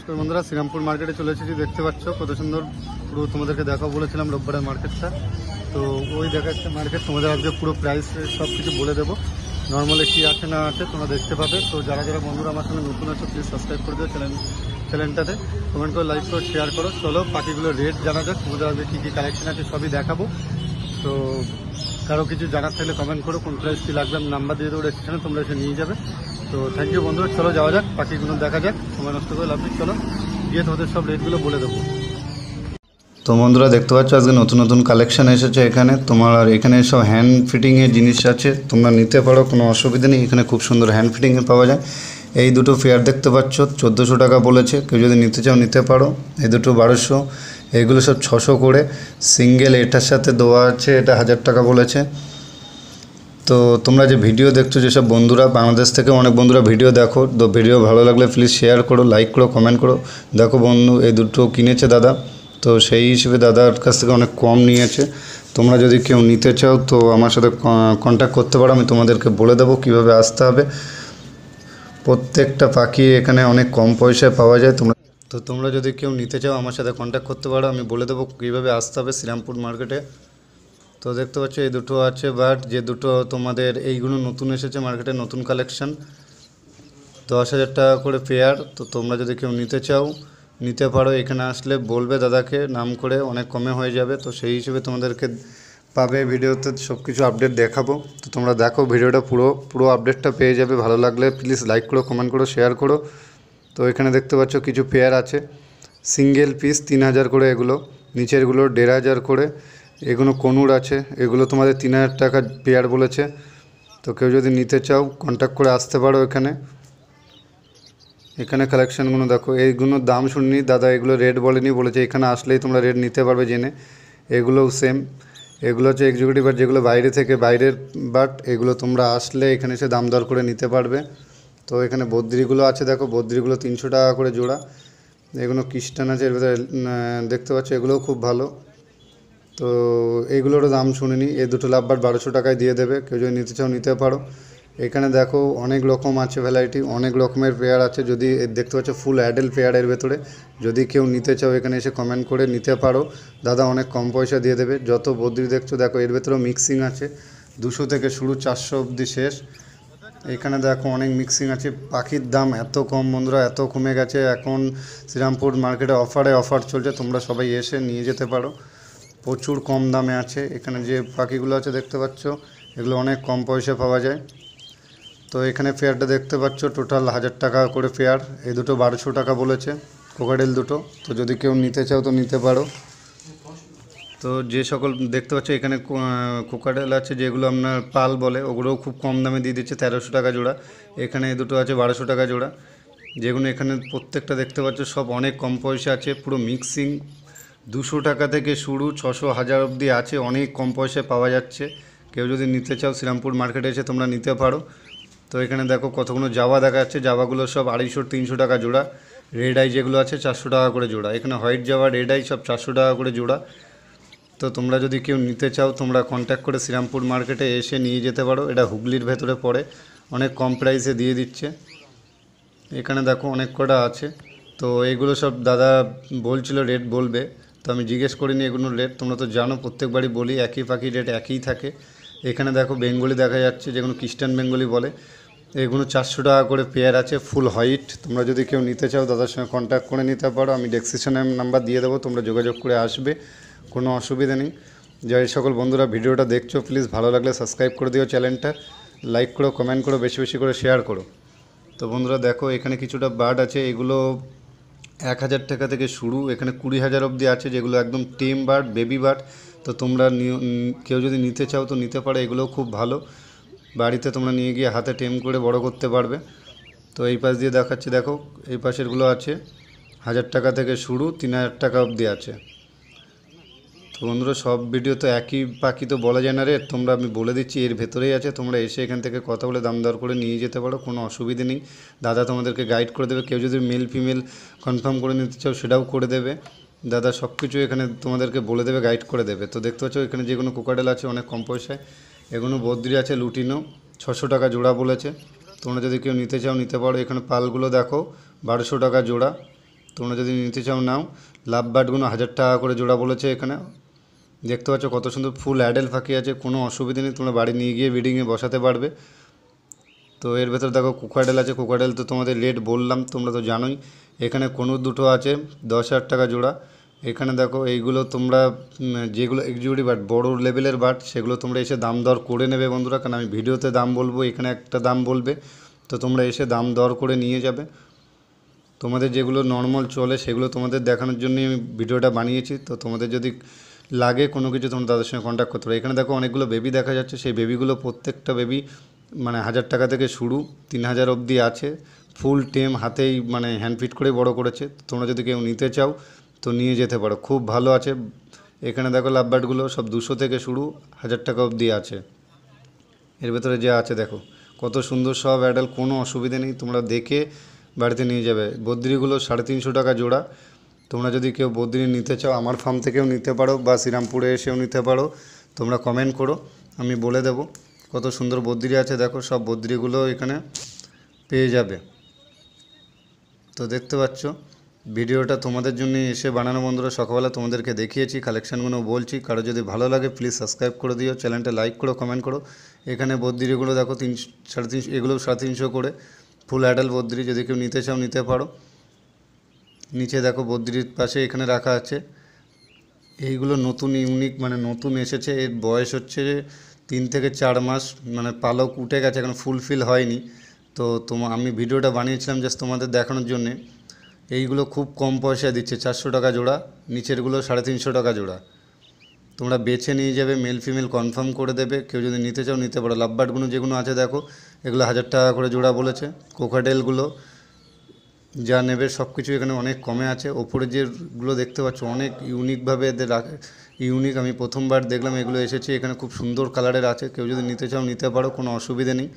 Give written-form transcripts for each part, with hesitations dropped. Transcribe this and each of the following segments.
তো বন্ধুরা শ্রীরামপুর মার্কেটে চলে এসেছি, দেখতে পাচ্ছ কত সুন্দর। পুরো তোমাদেরকে দেখাও বলেছিলাম রোববারের মার্কেটটা, তো ওই দেখাচ্ছে মার্কেট। তোমাদের আজকে পুরো প্রাইস সব কিছু বলে দেবো, নর্মালি কী আছে না আছে তোমরা দেখতে পাবে। তো যারা যারা বন্ধুরা আমার সঙ্গে নতুন আছো প্লিজ সাবস্ক্রাইব করে দিও চ্যানেলটাতে, কমেন্ট করে লাইক করো শেয়ার করো। চলো পাখিগুলোর রেট জানা যাক, তোমাদের আজকে কী কী কালেকশন আছে সবই দেখাবো। তো কারো কিছু জানার থাকলে কমেন্ট করো, কোন প্রাইস কী লাগবে আমি নাম্বার দিয়ে দেবো ডেসক্রিপশনে, তোমরা এসে নিয়ে যাবে। তো থ্যাংক ইউ বন্ধুরা, চলো যাওয়া যাক, পাখিগুলো দেখা যাক, সময় নষ্ট করে লাভ নেই। চলো গিয়ে তোমাদের সব রেটগুলো বলে দেবো। তো বন্ধুরা দেখতে পাচ্ছ আজকে নতুন নতুন কালেকশন এসেছে এখানে তোমার, আর এখানে সব হ্যান্ড ফিটিংয়ের জিনিস আছে, তোমরা নিতে পারো, কোনো অসুবিধা নেই। এখানে খুব সুন্দর হ্যান্ড ফিটিংয়ের পাওয়া যায়। এই দুটো ফেয়ার দেখতে পাচ্ছ 1400 টাকা বলেছে, কেউ যদি নিতে চাও নিতে পারো। এই দুটো 1200, এইগুলো সব 600 করে সিঙ্গেল। এটার সাথে দেওয়া আছে, এটা 1000 টাকা বলেছে। তো তোমরা যে ভিডিও দেখছো, যেসব বন্ধুরা বাংলাদেশ থেকে অনেক বন্ধুরা ভিডিও দেখো, তো ভিডিও ভালো লাগলে প্লিজ শেয়ার করো, লাইক করো, কমেন্ট করো। দেখো বন্ধু, এই দুটো কিনেছে দাদা, তো সেই হিসেবে দাদার কাছ থেকে অনেক কম নিয়েছে। তোমরা যদি কেউ নিতে চাও তো আমার সাথে কন্ট্যাক্ট করতে পারো, আমি তোমাদেরকে বলে দেবো কীভাবে আসতে হবে। প্রত্যেকটা পাখি এখানে অনেক কম পয়সায় পাওয়া যায়। তোমরা যদি কেউ নিতে চাও আমার সাথে কন্ট্যাক্ট করতে পারো, আমি বলে দেবো কীভাবে আসতে হবে শ্রীরামপুর মার্কেটে। তো দেখতে পাচ্ছ এই দুটো আছে, বাট যে দুটো তোমাদের এইগুলো নতুন এসেছে মার্কেটে, নতুন কালেকশন, 10,000 টাকা করে পেয়ার। তো তোমরা যদি কেউ নিতে চাও নিতে পারো, এখানে আসলে বলবে দাদাকে নাম করে, অনেক কমে হয়ে যাবে। তো সেই হিসেবে তোমাদেরকে পাবে, ভিডিওতে সব কিছু আপডেট দেখাবো। তো তোমরা দেখো ভিডিওটা, পুরো আপডেটটা পেয়ে যাবে। ভালো লাগলে প্লিজ লাইক করো, কমেন্ট করো, শেয়ার করো। তো এখানে দেখতে পাচ্ছ কিছু পেয়ার আছে, সিঙ্গেল পিস 3000 করে, এগুলো নিচেরগুলো 1500 করে। এগুলো কনুর আছে, এগুলো তোমাদের 3000 টাকা পেয়ার বলেছে। তো কেউ যদি নিতে চাও কন্ট্যাক্ট করে আসতে পারো। এখানে কালেকশানগুলো দেখো, এইগুলোর দাম শুনিনি দাদা, এগুলো রেট বলেনি, বলেছে এখানে আসলেই তোমরা রেট নিতে পারবে জেনে। এগুলোও সেম, এগুলো হচ্ছে এক্সিকিউটিভ বাট, যেগুলো বাইরের বাট, এগুলো তোমরা আসলে এখানে এসে দাম দর করে নিতে পারবে। তো এখানে বদ্রিগুলো আছে, দেখো বদ্রিগুলো 300 টাকা করে জোড়া। এগুলো খ্রিস্টান আছে এর ভেতরে, দেখতে পাচ্ছ এগুলোও খুব ভালো। তো এইগুলোরও দাম শুনিনি, এই দুটো লাভবার 1200 টাকায় দিয়ে দেবে, কেউ যদি নিতে চাও নিতে পারো। এখানে দেখো অনেক রকম আছে ভ্যারাইটি, অনেক রকমের পেয়ার আছে। যদি দেখতে পাচ্ছ ফুল অ্যাডেল পেয়ারের ভেতরে, যদি কেউ নিতে চাও এখানে এসে কমেন্ট করে নিতে পারো, দাদা অনেক কম পয়সা দিয়ে দেবে। যত বদ্রি দেখছো দেখো, এর ভেতরেও মিক্সিং আছে, 200 থেকে শুরু, 400 অবধি শেষ। এখানে দেখো অনেক মিক্সিং আছে। পাখির দাম এত কম বন্ধুরা, এত কমে গেছে এখন শ্রীরামপুর মার্কেটে, অফার চলছে, তোমরা সবাই এসে নিয়ে যেতে পারো, প্রচুর কম দামে আছে। এখানে যে পাখিগুলো আছে দেখতে পাচ্ছ, এগুলো অনেক কম পয়সা পাওয়া যায়। তো এখানে ফেয়ারটা দেখতে পাচ্ছ টোটাল 1000 টাকা করে ফেয়ার। এই দুটো 1200 টাকা বলেছে, কোকাডেল দুটো। তো যদি কেউ নিতে চাও তো নিতে পারো। তো যে সকল দেখতে পাচ্ছ এখানে কোকাডেল আছে, যেগুলো আপনার পাল বলে, ওগুলোও খুব কম দামে দিয়ে দিচ্ছে, 1300 টাকা জোড়া। এখানে এই দুটো আছে 1200 টাকা জোড়া। যেগুলো এখানে প্রত্যেকটা দেখতে পাচ্ছ সব অনেক কম পয়সা আছে, পুরো মিক্সিং, 200 টাকা থেকে শুরু, 600 1000 অবধি আছে, অনেক কম পয়সায় পাওয়া যাচ্ছে। কেউ যদি নিতে চাও শ্রীরামপুর মার্কেটে এসে তোমরা নিতে পারো। তো এখানে দেখো কতগুলো জাভা দেখা যাচ্ছে, জাভাগুলো সব 250-300 টাকা জোড়া। রেড আই যেগুলো আছে 400 টাকা করে জোড়া। এখানে হোয়াইট জাভা, রেড আই সব 400 টাকা করে জোড়া। তো তোমরা যদি কেউ নিতে চাও তোমরা কন্ট্যাক্ট করে শ্রীরামপুর মার্কেটে এসে নিয়ে যেতে পারো। এটা হুগলির ভেতরে পড়ে, অনেক কম প্রাইসে দিয়ে দিচ্ছে। এখানে দেখো অনেক কটা আছে। তো এইগুলো সব দাদা বলছিল রেট বলবে, তো আমি জিজ্ঞেস করিনি এগুলোর রেট। তোমরা তো জানো প্রত্যেকবারই বলি একই পাখি রেট একই থাকে। এখানে দেখো বেঙ্গলি দেখা যাচ্ছে, যেগুলো খ্রিস্টান বেঙ্গলি বলে, এগুলো 400 টাকা করে পেয়ার আছে, ফুল হোয়াইট। তোমরা যদি কেউ নিতে চাও দাদার সঙ্গে কন্ট্যাক্ট করে নিতে পারো, আমি ডেসক্রিপশনে নাম্বার দিয়ে দেবো, তোমরা যোগাযোগ করে আসবে, কোনো অসুবিধা নেই। যাই সকল বন্ধুরা ভিডিওটা দেখছো প্লিজ ভালো লাগলে সাবস্ক্রাইব করে দিও চ্যানেলটা, লাইক করো, কমেন্ট করো, বেশি বেশি করে শেয়ার করো। তো বন্ধুরা দেখো এখানে কিছুটা বার্ড আছে, এগুলো 1000 টাকা থেকে শুরু, এখানে 20,000 অবধি আছে, যেগুলো একদম টেম বার্ড, বেবি বার্ড। তো তোমরা কেউ যদি নিতে চাও তো নিতে পারো, এগুলোও খুব ভালো, বাড়িতে তোমরা নিয়ে গিয়ে হাতে টেম করে বড় করতে পারবে। তো এই পাশ দিয়ে দেখাচ্ছি, দেখো এই পাশেরগুলো আছে 1000 টাকা থেকে শুরু, 3000 টাকা অবধি আছে। তো বন্ধুরা সব ভিডিও তো একই পাখি তো বলা যায় না রে, তোমরা আমি বলে দিচ্ছি এর ভেতরেই আছে, তোমরা এসে এখান থেকে কথা বলে দাম দর করে নিয়ে যেতে পারো, কোনো অসুবিধে নেই। দাদা তোমাদেরকে গাইড করে দেবে, কেউ যদি মেল ফিমেল কনফার্ম করে নিতে চাও সেটাও করে দেবে দাদা, সব কিছু এখানে তোমাদেরকে বলে দেবে, গাইড করে দেবে। তো দেখতে পাচ্ছ এখানে যে কোনো কোকাডেল আছে অনেক কম পয়সায়, এগুলো বদ্রি আছে, লুটিনো 600 টাকা জোড়া বলেছে। তোমরা যদি কেউ নিতে চাও নিতে পারো। এখানে পালগুলো দেখো 1200 টাকা জোড়া। তোমরা যদি নিতে চাও নাও। লাভ বার্ডগুলো 1000 টাকা করে জোড়া বলেছে এখানে। দেখতে পাচ্ছ কত সুন্দর ফুল অ্যাডেল পাখি আছে, কোনো অসুবিধা নেই, তোমরা বাড়ি নিয়ে গিয়ে ব্রিডিংয়ে বসাতে পারবে। তো এর ভেতর দেখো কোকাডেল আছে, কোকাডেল তো তোমাদের রেট বললাম, তোমরা তো জানোই। এখানে কোনো দুটো আছে 10,000 টাকা জোড়া। এখানে দেখো এইগুলো তোমরা যেগুলো এক্সিকিউটিভ বার্ড বড় লেভেলের বার্ড সেগুলো তোমরা এসে দাম দর করে নেবে বন্ধুরা, কারণ আমি ভিডিওতে দাম বলবো, এখানে একটা দাম বলবে, তো তোমরা এসে দাম দর করে নিয়ে যাবে। তোমাদের যেগুলো নর্মাল চলে সেগুলো তোমাদের দেখানোর জন্যই আমি ভিডিওটা বানিয়েছি। তো তোমাদের যদি লাগে কোনো কিছু তোমরা তাদের সঙ্গে কন্ট্যাক্ট করতে পারো। এখানে দেখো অনেকগুলো বেবি দেখা যাচ্ছে, সেই বেবিগুলো প্রত্যেকটা বেবি মানে 1000 টাকা থেকে শুরু, 3000 অবধি আছে। ফুল টেম হাতেই মানে হ্যান্ড ফিট করে বড় করেছে। তোমরা যদি কেউ নিতে চাও তো নিয়ে যেতে পারো, খুব ভালো আছে। এখানে দেখো লাভবার্ডগুলো সব 200 থেকে শুরু, 1000 টাকা অবধি আছে। এর ভেতরে যে আছে দেখো কত সুন্দর সব অ্যাডাল, কোনো অসুবিধা নেই, তোমরা দেখে বাড়িতে নিয়ে যাবে। বদ্রিগুলো 350 টাকা জোড়া। তোমরা যদি কেউ বদ্রি নিতে চাও আমার ফার্ম থেকেও নিতে পারো বা শ্রীরামপুরে এসেও নিতে পারো, তোমরা কমেন্ট করো, আমি বলে দেবো। কত সুন্দর বদ্রি আছে দেখো, সব বদ্রিগুলো এখানে পেয়ে যাবে। তো দেখতে পাচ্ছ ভিডিওটা তোমাদের জন্য এসে বানানো বন্ধুরা, সকালবেলা তোমাদেরকে দেখিয়েছি, কালেকশানগুলো বলছি। কারো যদি ভালো লাগে প্লিজ সাবস্ক্রাইব করে দিও, চ্যানেলটা লাইক করো, কমেন্ট করো। এখানে বদ্রিগুলো দেখো 300, 350, এগুলো 350 করে ফুল অ্যাডাল বদ্রি, যদি কেউ নিতে চাও নিতে পারো। নিচে দেখো বদ্রির পাশে এখানে রাখা আছে, এইগুলো নতুন ইউনিক মানে নতুন এসেছে, এর বয়স হচ্ছে 3 থেকে 4 মাস, মানে পালক উঠে গেছে, এখন ফুলফিল হয়নি। তো আমি ভিডিওটা বানিয়েছিলাম জাস্ট তোমাদের দেখানোর জন্যে। এইগুলো খুব কম পয়সা দিচ্ছে, 400 টাকা জোড়া, নিচেরগুলো 350 টাকা জোড়া। তোমরা বেছে নিয়ে যাবে, মেল ফিমেল কনফার্ম করে দেবে। কেউ যদি নিতে চাও নিতে পারো। লাভবার্ডগুলো যেগুলো আছে দেখো এগুলো 1000 টাকা করে জোড়া বলেছে। কোকাডেলগুলো যা নেবে সব কিছু এখানে অনেক কমে আছে। ওপরে যেগুলো দেখতে পাচ্ছ অনেক ইউনিকভাবে এদের ইউনিক, আমি প্রথমবার দেখলাম এগুলো এসেছে, এখানে খুব সুন্দর কালারের আছে। কেউ যদি নিতে চাও নিতে পারো, কোনো অসুবিধা নেই।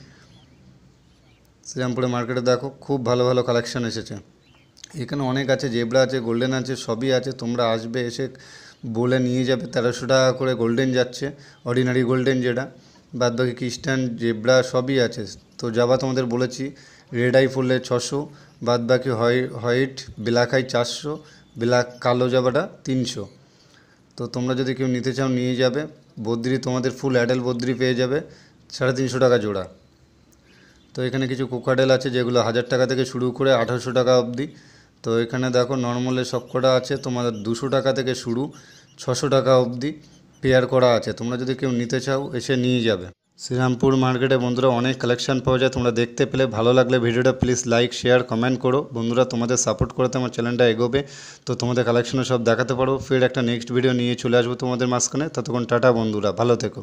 শ্রীরামপুরে মার্কেটে দেখো খুব ভালো ভালো কালেকশান এসেছে। এখানে অনেক আছে, জেব্রা আছে, গোল্ডেন আছে, সবই আছে। তোমরা আসবে, এসে বলে নিয়ে যাবে। 1300 টাকা করে গোল্ডেন যাচ্ছে, অর্ডিনারি গোল্ডেন যেটা, বাদ বাকি ক্রিস্টান জেব্রা সবই আছে। তো যাবা তোমাদের বলেছি, রেড আই ফুললে 600, বাদ বাকি হোয়াইট ব্ল্যাক আই 400, ব্ল্যাক কালো জাবাটা 300। তো তোমরা যদি কেউ নিতে চাও নিয়ে যাবে। বদ্রি তোমাদের ফুল অ্যাডাল বদ্রি পেয়ে যাবে 350 টাকা জোড়া। তো এখানে কিছু কোকাডেল আছে যেগুলো 1000 টাকা থেকে শুরু করে 1800 টাকা অবধি। তো এখানে দেখো নর্মালে সবকটা আছে তোমাদের 200 টাকা থেকে শুরু, 600 টাকা অবধি পেয়ার করা আছে। তোমরা যদি কেউ নিতে চাও এসে নিয়ে যাবে। শ্রীরামপুর মার্কেটে বন্ধুরা অনেক কালেকশান পাওয়া যায়, তোমরা দেখতে পেলে। ভালো লাগলে ভিডিওটা প্লিজ লাইক শেয়ার কমেন্ট করো বন্ধুরা, তোমাদের সাপোর্ট করতে আমার চ্যানেলটা এগোবে। তো তোমাদের কালেকশনও সব দেখাতে পারবো। ফের একটা নেক্সট ভিডিও নিয়ে চলে আসবো তোমাদের মাঝখানে। ততক্ষণ টাটা বন্ধুরা, ভালো থেকো।